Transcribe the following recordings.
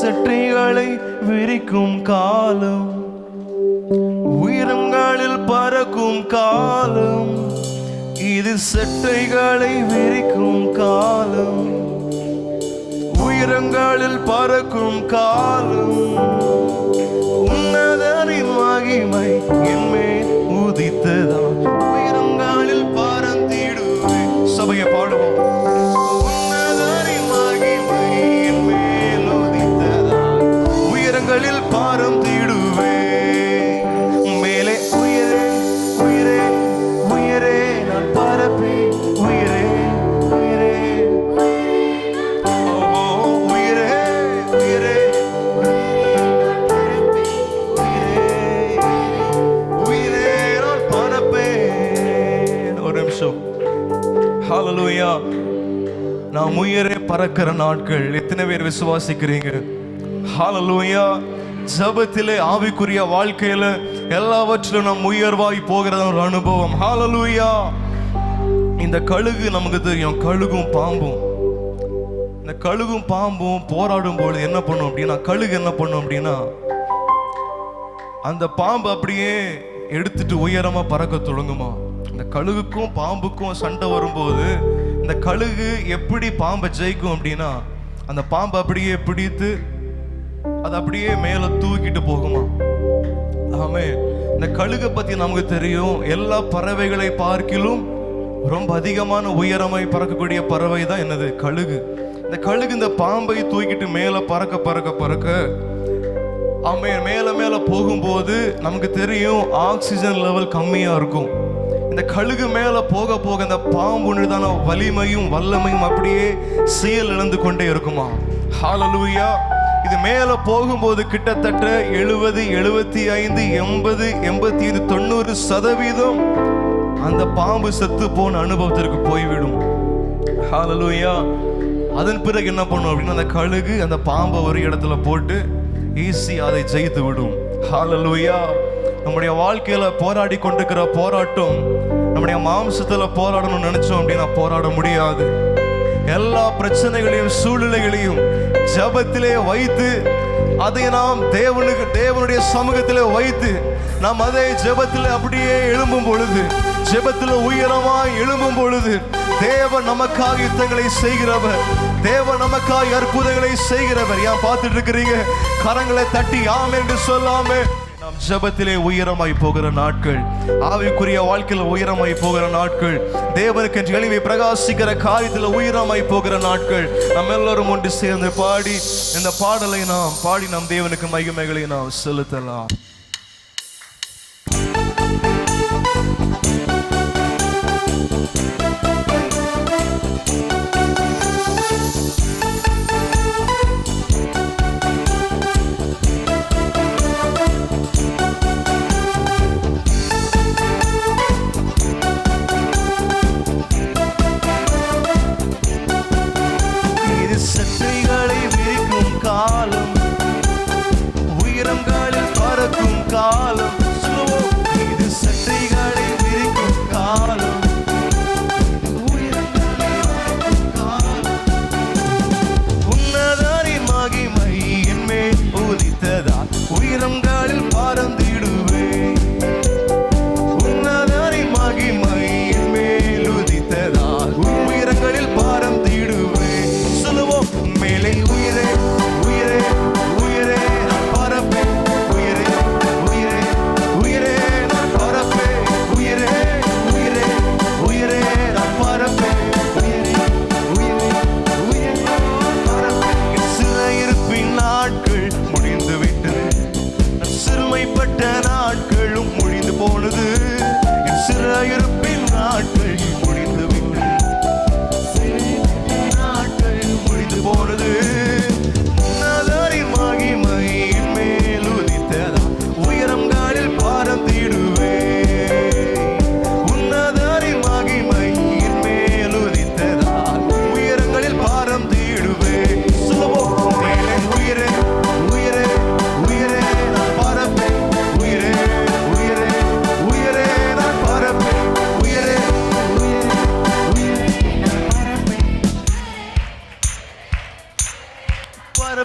செட்டைகளை விரிக்கும் காலம், உயரங்களில் பறக்கும் காலம். இது செட்டைகளை விரிக்கும் காலம், உயரங்களில் பறக்கும் காலம். உன்னதனின் மகிமை என்மேல் உதித்ததால் உயரங்களில் பறந்திடுவேன். சபையை பாடுவோம். உன்னதனின் மகிமை என்மேல் உதித்ததால் உயரங்களில் பறந்திடுவேன். மேலே உயரே உயரே உயரே நான் பறப்பேன். உயரே உயரே உயரே உயரே உயரே நான் பறப்பேன். ஒரு நிமிஷம். ஹல்லேலூயா. நாம் உயரே பறக்கிற நாட்கள் எத்தனை பேர் விசுவாசிக்கிறீங்க? ஹல்லேலூயா. ஜபத்திலே ஆவிக்குரிய வாழ்க்கையில எல்லாவற்றிலும் நாம் உயர்வாய் போகிற ஒரு அனுபவம். ஹல்லேலூயா. இந்த கழுகு நமக்கு தெரியும், கழுகும் பாம்பும். இந்த கழுகும் பாம்பும் போராடும் பொழுது என்ன பண்ணும் அப்படின்னா, கழுகு என்ன பண்ணும் அப்படின்னா, அந்த பாம்பு அப்படியே எடுத்துட்டு உயரமா பறக்க தொடங்குமா. இந்த கழுகுக்கும் பாம்புக்கும் சண்டை வரும்போது இந்த கழுகு எப்படி பாம்பை ஜெயிக்கும் அப்படின்னா, அந்த பாம்பை அப்படியே பிடித்து அது அப்படியே மேல தூக்கிட்டு போகுமா. ஆமே. இந்த கழுகை பத்தி நமக்கு தெரியும், எல்லா பறவைகளை பார்க்கிலும் ரொம்ப அதிகமான உயரமாய் பறக்கக்கூடிய பறவை தான் என்னது? கழுகு. இந்த கழுகு இந்த பாம்பை தூக்கிட்டு மேல பறக்க பறக்க பறக்க ஆமே மேல மேல போகும்போது நமக்கு தெரியும் ஆக்சிஜன் லெவல் கம்மியா இருக்கும். இந்த கழுகு மேல போக போக இந்த பாம்புதான வலிமையும் வல்லமையும் அப்படியே செயல் இழந்து கொண்டே இருக்குமா. ஹல்லேலூயா. இது மேல போகும்போது கிட்டத்தட்ட 70, 75, 80, 85, 90% அந்த பாம்பு செத்து போன அனுபவத்திற்கு போய்விடும். ஹல்லேலூயா. அதன் பிறகு என்ன பண்ணும் அப்படின்னா, அந்த கழுகு அந்த பாம்பை ஒரு இடத்துல போட்டு ஈஸி அதை ஜெயித்து விடும். ஹல்லேலூயா. நம்முடைய வாழ்க்கையில போராடி கொண்டிருக்கிற போராட்டம், நம்முடைய மாம்சத்துல போராடணும்னு நினைச்சோம் அப்படின்னா போராட முடியாது. எல்லா பிரச்சனைகளையும் சூழ்நிலைகளையும் ஜபத்திலே வைத்து அதை நாம் தேவனுடைய சமூகத்திலே வைத்து நாம் அதை ஜபத்திலே அப்படியே எழும்பும் பொழுது, ஜபத்திலே உயரமாய் எழும்பும் பொழுது, தேவன் நமக்காக யுத்தங்களை செய்கிறவர், தேவன் நமக்காக அற்புதங்களை செய்கிறவர். ஏன் பார்த்துட்டு இருக்கிறீங்க? கரங்களை தட்டி ஆமென் என்று சொல்லாம நாம் ஜபத்திலே உயரமாய் போகிற நாட்கள், ஆவிக்குரிய வாழ்க்கையில உயரமாய் போகிற நாட்கள், தேவனுக்கு எளிமை பிரகாசிக்கிற காரியத்தில் உயரமாய் போகிற நாட்கள். நம்ம எல்லாரும் ஒன்று சேர்ந்து பாடி இந்த பாடலை நாம் பாடி நம் தேவனுக்கு மகிமைகளை நாம் செலுத்தலாம். செட்டைகளை விரிக்கும் காலம், உயரங்களில் பறக்கும் காலம். இது செட்டைகளை விரிக்கும் காலம், உயரங்களில் பறக்கும் காலம். உன்னதனின் மகிமை என்மேல் உதித்ததால் உயரங்களில் பறந்திடுவேன். உன்னதனின் மகிமை என்மேல் உதித்ததால் உயரங்களில் பறந்திடுவேன். மேலே உயரே உயரே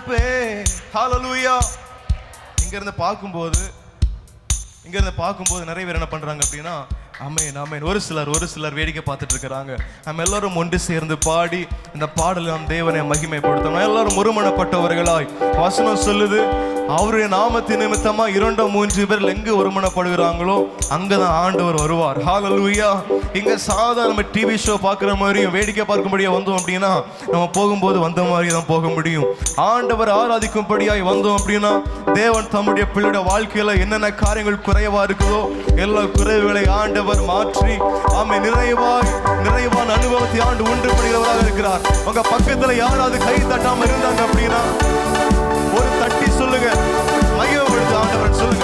பரப்பேன். ஹல்லேலூயா. இங்க இருந்து பார்க்கும்போது நிறைய பேர் என்ன பண்றாங்க அப்படின்னா, ஆமென் ஆமென், ஒரு சிலர் வேடிக்கை பார்த்துட்டு இருக்கிறாங்க. நம்ம எல்லாரும் ஒன்று சேர்ந்து பாடி இந்த பாடல் நாம் தேவனை மகிமைப்படுத்தணும். எல்லாரும் ஒருமனப்பட்டவர்களாய் வசனம் சொல்லுது, அவருடைய நாமத்தின் நிமித்தமா 2-3 பேர் எங்கு ஒருமனப்படுகிறாங்களோ அங்கதான் ஆண்டவர் வருவார். ஹல்லேலூயா. இங்க சாதாரண டிவி ஷோ பார்க்குற மாதிரியும் வேடிக்கை பார்க்கும்படியா வந்தோம் அப்படின்னா நம்ம போகும்போது வந்த மாதிரி தான் போக முடியும். ஆண்டவர் ஆராதிக்கும்படியாய் வந்தோம் அப்படின்னா தேவன் தம்முடைய பிள்ளையோட வாழ்க்கையில என்னென்ன காரியங்கள் குறைவா இருக்குதோ எல்லா குறைவுகளை ஆண்டவர் மாற்றி நிறைவான அனுபவத்தை ஆண்டு உண்டு பண்ணுகிறவராக இருக்கிறார். உங்க பக்கத்துல யாராவது கை தட்டாம இருந்தாங்க அப்படின்னா ஒரு தட்டி சொல்லுங்க, மகிமைப்படுத்து ஆண்டவர் சொல்லுங்க.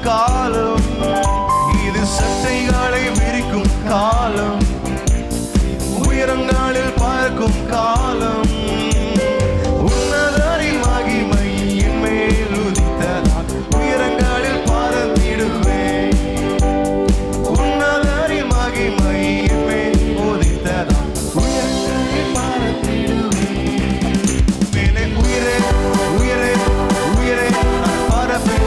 காலம் இது சட்டைகளை விரிக்கும் காலம், உயரங்களில் பார்க்கும் காலம். உன்னதரின் மகிமை என் மேல் உதித்ததால் உயரங்களில் பறந்திடுவேன். உன்னதரின் மகிமை என் மேல் உதித்ததால் உயரங்களில் பறந்திடுவேன். மேலே உயிரே உயிரே உயிரே நான் பறப்பேன்.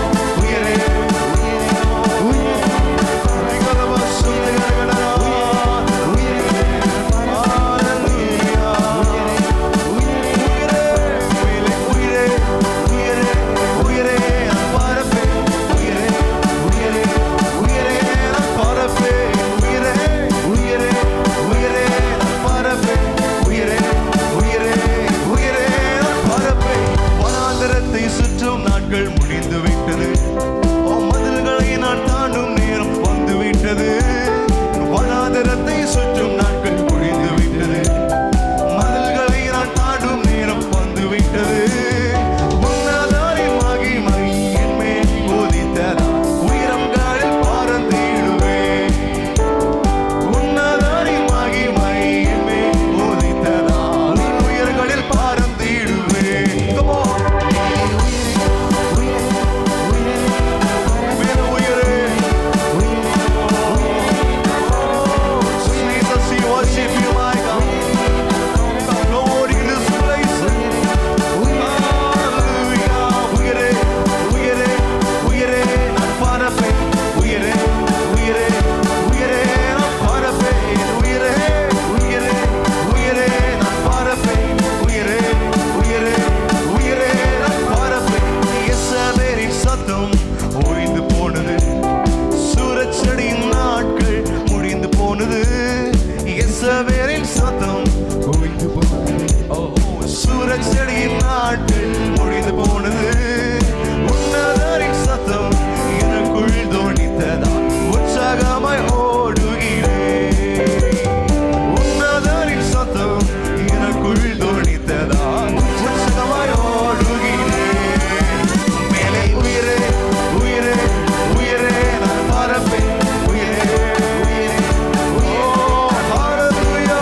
Hallelujah.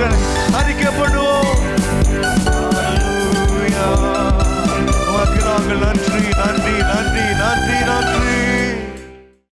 கரங்களை